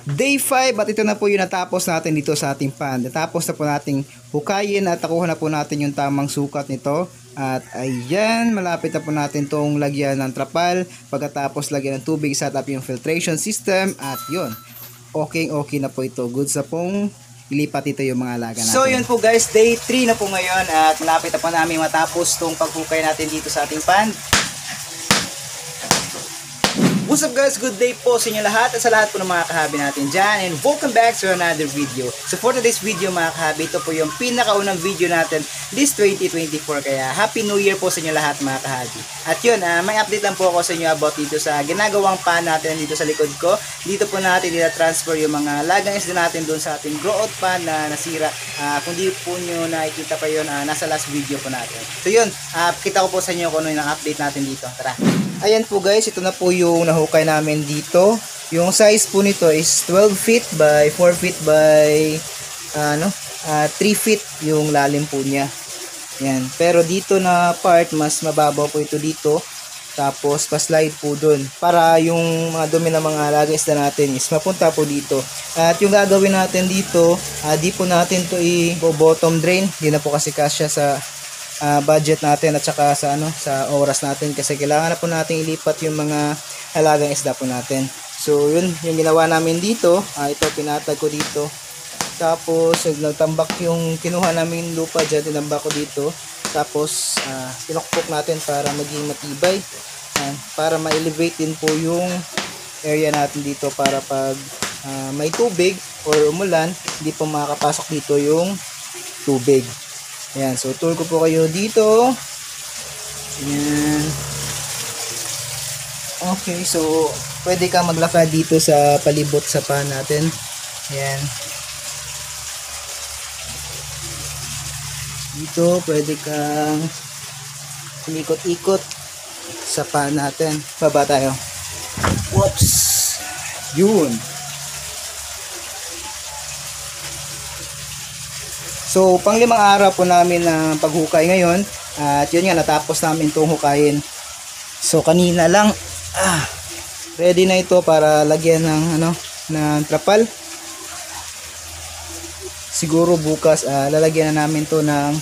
Day 5 at ito na po yung natapos natin dito sa ating pan. Natapos na po nating hukayin at nakuha na po natin yung tamang sukat nito. At ayan, malapit na po natin tong lagyan ng trapal. Pagkatapos lagyan ng tubig, set up yung filtration system. At yun, okay na po ito. Goods na pong ilipat ito yung mga alaga natin. So yun po guys, day 3 na po ngayon. At malapit na po namin matapos tong paghukay natin dito sa ating pan. What's up guys, good day po sa inyo lahat at sa lahat po ng mga kahabi natin dyan, and welcome back to another video. So for today's video mga kahabi, ito po yung pinakaunang video natin this 2024, kaya Happy New Year po sa inyo lahat mga kahabi. At yun, may update lang po ako sa inyo about dito sa ginagawang pan natin dito sa likod ko. Dito po natin transfer yung mga lagang isda natin doon sa ating grow out pan na nasira. Kung di po nyo nakikita pa yun, nasa last video po natin. So yun, kita ko po sa inyo kung ano yung update natin dito. Tara! Ayan po guys, ito na po yung nahukay namin dito. Yung size po nito is 12 feet by 4 feet by 3 feet yung lalim po niya. Yan. Pero dito na part, mas mababaw po ito dito. Tapos pa-slide po dun. Para yung mga dumi ng mga alaga isda natin is mapunta po dito. At yung gagawin natin dito, di po natin to i-bottom drain. Di na po kasi kasya sa budget natin at saka sa sa oras natin, kasi kailangan na po natin ilipat yung mga alagang isda po natin. So yun yung ginawa namin dito. Ito pinatag ko dito, tapos nagtambak yung kinuha namin lupa dyan, tinambak ko dito, tapos pinukpok natin para maging matibay, para ma-elevate din po yung area natin dito, para pag may tubig or umulan, hindi po makakapasok dito yung tubig. Ayan, so tour ko po kayo dito. Ayan. Okay, so pwede ka maglakad dito sa palibot sa pan natin. Ayan. Dito pwede kang umikot-ikot sa pan natin. Baba tayo. Whoops! Yun. So, pang-5 araw po namin ng paghukay ngayon. At yun nga, natapos namin itong hukayin. So, kanina lang, ready na ito para lagyan ng trapal. Siguro bukas, lalagyan na namin to ng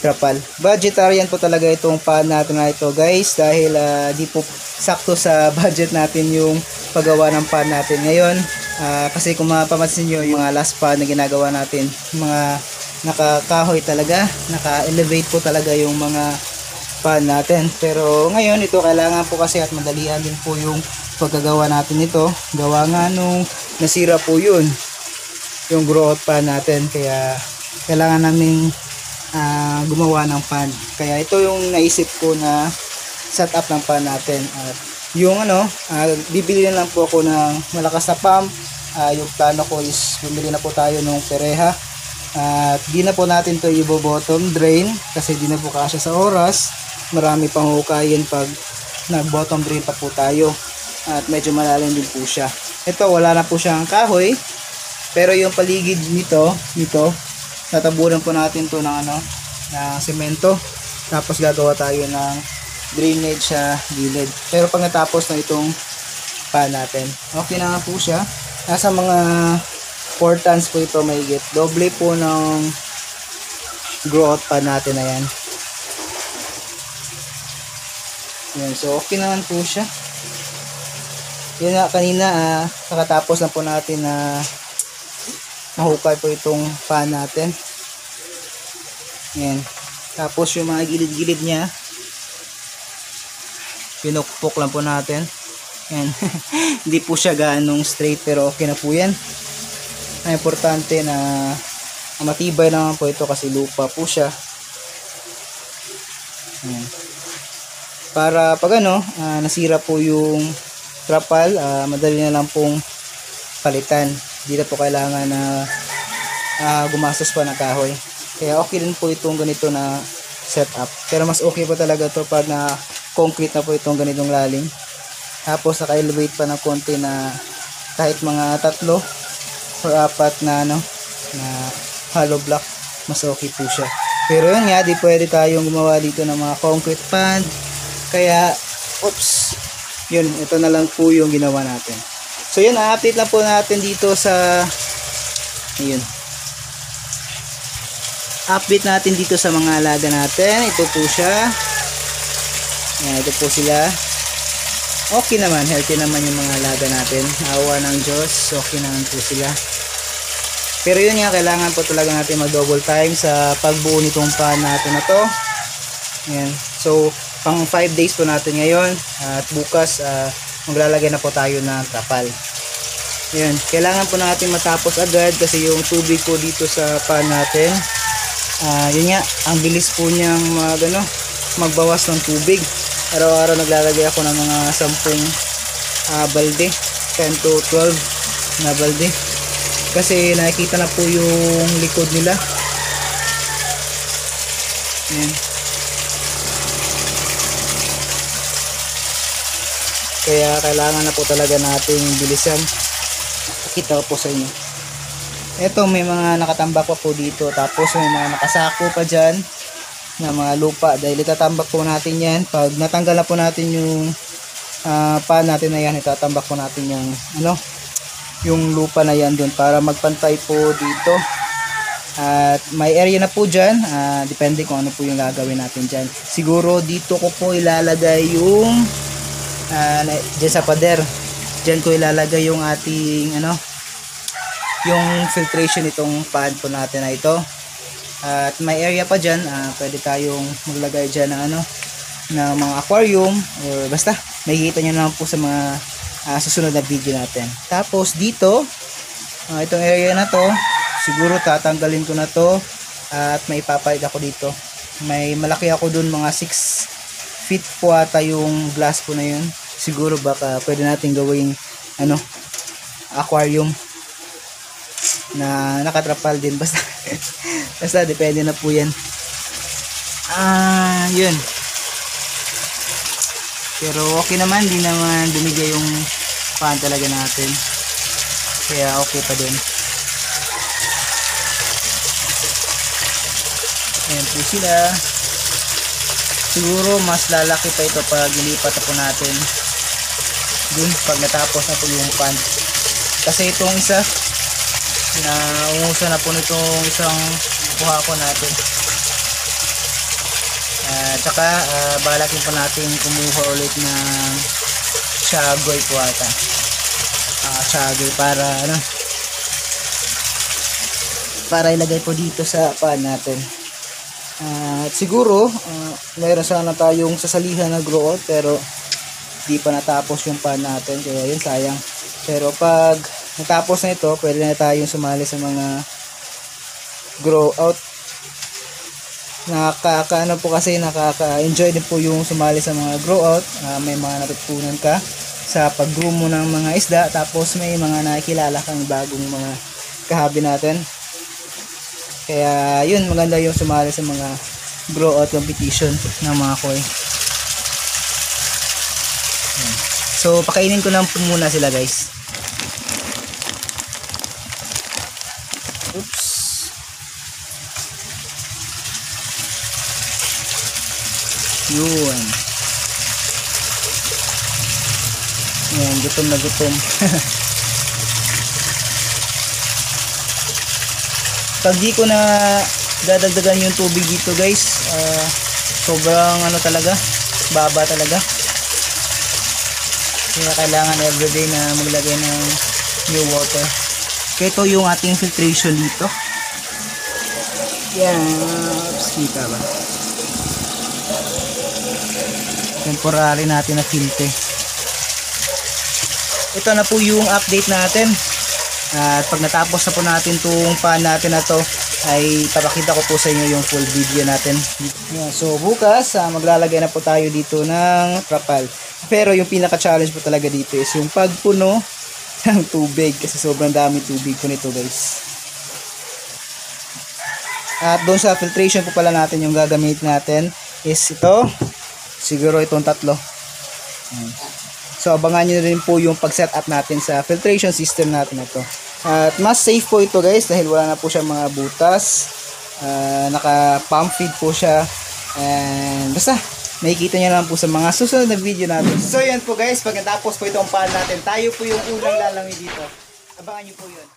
trapal. Budgetarian po talaga itong pan natin na ito guys. Dahil di po sakto sa budget natin yung paggawa ng pan natin ngayon. Kasi kung mapapansin nyo, yung mga last pan na ginagawa natin, mga nakakahoy talaga, naka-elevate po talaga yung mga pan natin. Pero ngayon ito kailangan po kasi at madalian din po yung pagkagawa natin ito. Gawa nga nung nasira po yun, yung grow out pan natin, kaya kailangan namin gumawa ng pan. Kaya ito yung naisip ko na setup ng pan natin. At yung bibili na lang po ako ng malakas na pump. Yung plano ko is bumili na po tayo ng pereha. At di na po natin to i-bottom drain kasi di na po kasya sa oras. Marami pang hukayin pag nag-bottom drain pa po tayo. At medyo malalim din po siya. Ito wala na po siyang kahoy. Pero yung paligid nito, tatabunan po natin to ng ng semento. Tapos gagawa tayo ng drainage sa gilid. Pero pag natapos na itong pan natin, okay na nga po siya. Nasa mga 4 tons po ito mahigit. Doble po ng grow out pan natin na yan. Yan, so okay naman po siya. Yun nga, kanina nakatapos na po natin na mahukay po itong pan natin. Yan. Tapos yung mga gilid-gilid niya, pinukpok lang po natin. Yan. Hindi po siya ganong straight, pero okay na po yan. Ang importante na matibay naman po ito kasi lupa po siya. Ayan. Para pag nasira po yung trapal, madali na lang pong palitan. Hindi na po kailangan na gumastos pa ng kahoy. Kaya okay din po itong ganito na setup. Pero mas okay po talaga to pag na concrete na po itong ganitong lalim. Tapos naka-elevate pa ng konti na kahit mga 3 or 4 na na hollow block, mas okay po siya. Pero yun nga, di pwede tayong gumawa dito ng mga concrete pad. Kaya, ito na lang po yung ginawa natin. So yun, update lang po natin dito sa ayun. Update natin dito sa mga alaga natin. Ito po siya. Ayan, ito po sila. Okay naman, healthy naman yung mga alaga natin. Awa ng Diyos, okay naman po sila. Pero yun nga, kailangan po talaga natin mag-double time sa pagbuo nitong pan natin na to. Ayan. So, pang 5 days po natin ngayon. At bukas, maglalagay na po tayo ng trapal. Ayan. Kailangan po natin matapos agad kasi yung tubig po dito sa pan natin. Yun nga, ang bilis po niyang magbawas ng tubig. Araw-araw naglalagay ako ng mga 10 balde, 10 to 12 na balde. Kasi nakikita na po yung likod nila. Ayan. Kaya kailangan na po talaga nating bilisan. Pakita ko po sa inyo. Ito, may mga nakatambak pa po dito. Tapos may mga nakasako pa dyan na mga lupa. Dahil itatambak po natin yan. Pag natanggal na po natin yung pan natin na yan, itatambak po natin yung lupa na yan dun para magpantay po dito. At may area na po dyan. Depende kung ano po yung gagawin natin dyan. Siguro dito ko po ilalagay yung dyan sa pader. Dyan ko ilalagay yung ating yung filtration itong pan po natin na ito. At may area pa dyan, pwede tayong maglagay dyan ng ng mga aquarium or basta makikita nyo naman po sa mga susunod na video natin. Tapos dito, itong area na to, siguro tatanggalin ko na to at may ipapalit ako dito. May malaki ako dun, mga 6 feet po ata yung glass po na yun. Siguro baka pwede natin gawing aquarium na nakatrapal din, basta basta depende na po yan. Yun, pero okay naman, di naman bumigay yung pan talaga natin, kaya okay pa din. Ayan po sila. Siguro mas lalaki pa ito pag ilipat po natin dun pag natapos na po yung pan, kasi itong isa na umuso na po nitong isang kuha ko natin. Tsaka balakin po natin kumuha ulit ng shagoy po ata. Shagoy para ilagay po dito sa pan natin. At siguro mayroon sana tayong sasalihan na grow out, pero di pa natapos yung pan natin, kaya yun sayang. Pero pag natapos na ito, pwede na tayong sumali sa mga grow out. Nakaka-ano po kasi, nakaka-enjoy din po yung sumali sa mga grow out. May mga natutunan ka sa pag-groom mo ng mga isda, tapos may mga nakikilala kang bagong mga kahabi natin. Kaya yun, maganda yung sumali sa mga grow out competition ng mga koi. So pakainin ko lang po muna sila, guys. Oops. Yun. Ayan, gutom na gutom. Pag di ko na dadagdagan yung tubig dito, guys, sobrang talaga, baba talaga. Kaya kailangan everyday na maglagay ng new water. Kaya ito yung ating filtration dito. Yan. Kita ba? Temporary natin na filter. Ito na po yung update natin. At pag natapos na po natin itong pan natin na to, ay papakita ko po sa inyo yung full video natin. Yan. So bukas, maglalagay na po tayo dito ng trapal. Pero yung pinaka-challenge po talaga dito is yung pagpuno ng tubig, kasi sobrang dami tubig po nito, guys. At doon sa filtration po pala natin, yung gagamit natin is ito, siguro itong tatlo. So abangan nyo rin po yung pag-set up natin sa filtration system natin na to. At mas safe po ito, guys, dahil wala na po siya mga butas. Naka pump feed po siya, and basta Makikita nyo lang po sa mga susunod na video natin. So yan po guys, pagkatapos po itong pan natin, tayo po yung unang lalangoy dito. Abangan nyo po yun.